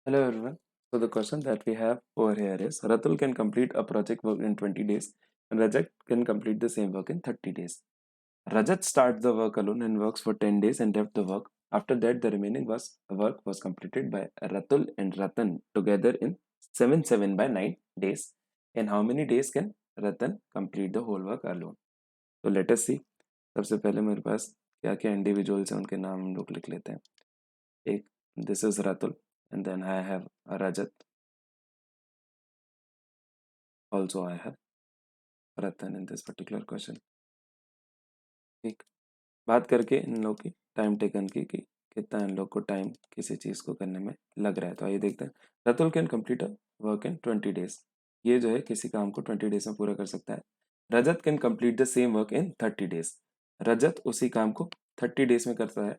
Hello everyone. So the question that we have over here is Ratul can complete a project work in 20 days and Rajat can complete the same work in 30 days. Rajat starts the work alone and works for 10 days and left the work. After that, the remaining work was completed by Ratul and Ratan together in 7 by 9 days. In how many days can Ratan complete the whole work alone? So let us see. सबसे पहले मेरे पास क्या क्या individuals हैं उनके नाम हम लोग लिख लेते हैं. एक, this is Ratul and then I have Rajat. Also, I have Ratan in this particular question. ठीक, बात करके इन लोग की टाइम टेकन की कि कितना इन लोग को टाइम किसी चीज़ को करने में लग रहा है. तो आइए देखते हैं. Ratul can complete a work in 20 days. ये जो है किसी काम को 20 डेज में पूरा कर सकता है. Rajat can complete the same work in 30 days. Rajat उसी काम को 30 डेज में करता है.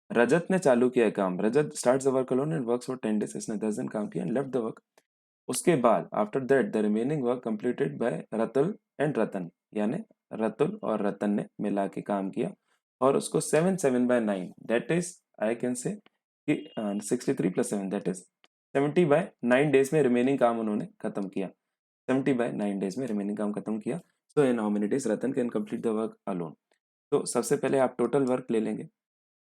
रजत ने चालू किया है काम. Rajat starts the work alone and works for 10 days. इसने 10 दिन काम किया एंड लेफ्ट द वर्क. उसके बाद after that the remaining work completed by Ratul and Ratan, यानी रतुल और रतन ने मिला के काम किया और उसको 7 by 9 that is I can say कि 63 + 7 दैट इज 70 by 9 डेज में रिमेनिंग काम उन्होंने खत्म किया. 70 by 9 डेज में रिमेनिंग काम खत्म किया. So in how many days Ratan can complete the work alone. तो सबसे पहले आप टोटल वर्क ले लेंगे.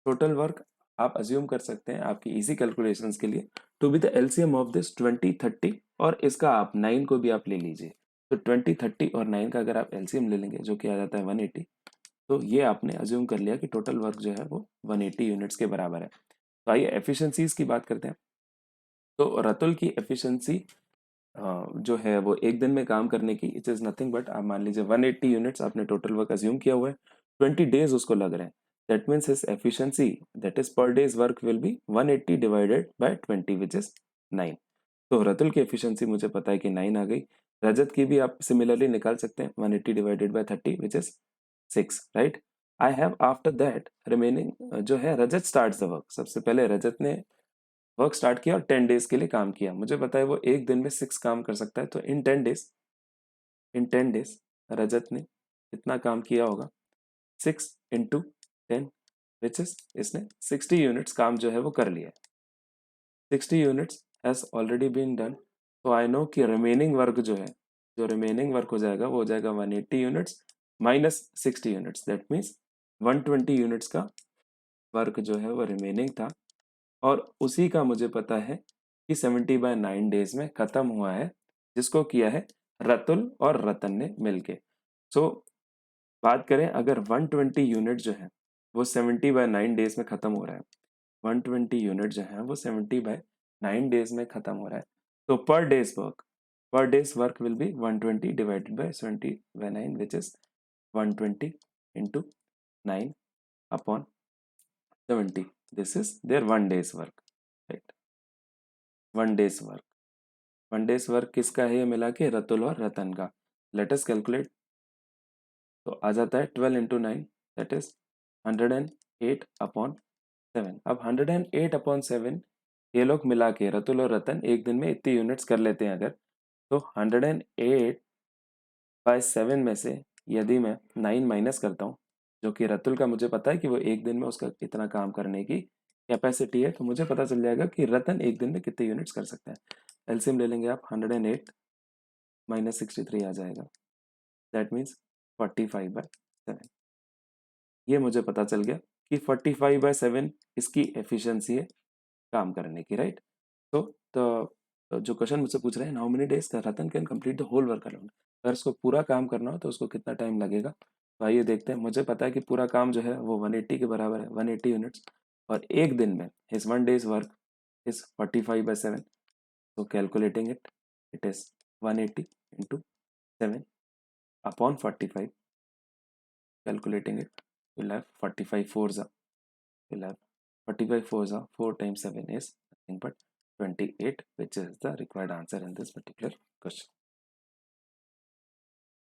टोटल वर्क आप अज्यूम कर सकते हैं आपकी इजी कैलकुलेशंस के लिए to be the LCM of this 20 30 और इसका आप 9 को भी आप ले लीजिए. तो 20 30 और 9 का अगर आप एलसीएम ले लेंगे जो कि आ जाता है 180, तो ये आपने अज्यूम कर लिया कि टोटल वर्क जो है वो 180 यूनिट्स के बराबर है. तो आइए एफिशिएंसीज की बात करते हैं. तो रतुल की एफिशिएंसी जो है वो एक दिन में काम करने की इट इज नथिंग बट आप मान लीजिए 180 यूनिट्स आपने टोटल वर्क अज्यूम किया हुआ है. 20 डेज उसको लग रहे हैं. That means his efficiency that is per days work will be 180 divided by 20 which is 9. तो रतुल की एफिशिएंसी मुझे पता है कि 9 आ गई. रजत की भी आप सिमिलरली निकाल सकते हैं 180 divided bye 30 which is 6, right. I have after that remaining जो है रजत स्टार्ट्स द वर्क. सबसे पहले रजत ने वर्क स्टार्ट किया और 10 डेज के लिए काम किया. मुझे पता है वो एक दिन में 6 काम कर सकता है. तो इन 10 डेज रजत ने इतना काम किया होगा. 6 इंटू 10 विच इज इसने 60 यूनिट्स काम जो है वो कर लिया है. 60 units has already been done. तो आई नो कि रिमेनिंग वर्क जो है, जो रिमेनिंग वर्क हो जाएगा वो हो जाएगा 180 units minus 60 units. That means 120 units का वर्क जो है वो रिमेनिंग था और उसी का मुझे पता है कि 70 by 9 डेज में खत्म हुआ है, जिसको किया है रतुल और रतन ने मिलके. सो बात करें अगर 120 यूनिट जो है वो 70 by 9 डेज में खत्म हो रहा है. 120 यूनिट जो है वो 70 by 9 डेज में खत्म हो रहा है. तो पर days work will B 120 divided by 70 by 9 which is 120 into 9 upon 70. This is their 1 day's work, right? 1 day's work किसका है ये मिला के रतुल और रतन का. Let us calculate. तो आ जाता है 12 इंटू 9 दैट इज 108 अपॉन 7. अब 108 अपॉन 7 ये लोग मिला के रतुल और रतन एक दिन में इतनी यूनिट्स कर लेते हैं अगर, तो 108 बाय 7 में से यदि मैं 9 माइनस करता हूँ, जो कि रतुल का मुझे पता है कि वो एक दिन में उसका इतना काम करने की कैपेसिटी है, तो मुझे पता चल जाएगा कि रतन एक दिन में कितने यूनिट्स कर सकता है. एलसीएम ले लेंगे आप. 108 माइनस 63 आ जाएगा. That means 45/7. ये मुझे पता चल गया कि 45/7 इसकी एफिशिएंसी है काम करने की, राइट. तो जो क्वेश्चन मुझसे पूछ रहे हैं how many days Ratan can complete the whole work alone. अगर उसको पूरा काम करना हो तो उसको कितना टाइम लगेगा. तो आइए देखते हैं. मुझे पता है कि पूरा काम जो है वो 180 के बराबर है, 180 यूनिट्स. और एक दिन में his 1 days work is 45/7. So calculating it, it is 180 into 7 upon 45. Calculating it, we'll have 45 fours are. We'll have 45 fours are 4 times 7 is nothing but 28, which is the required answer in this particular question.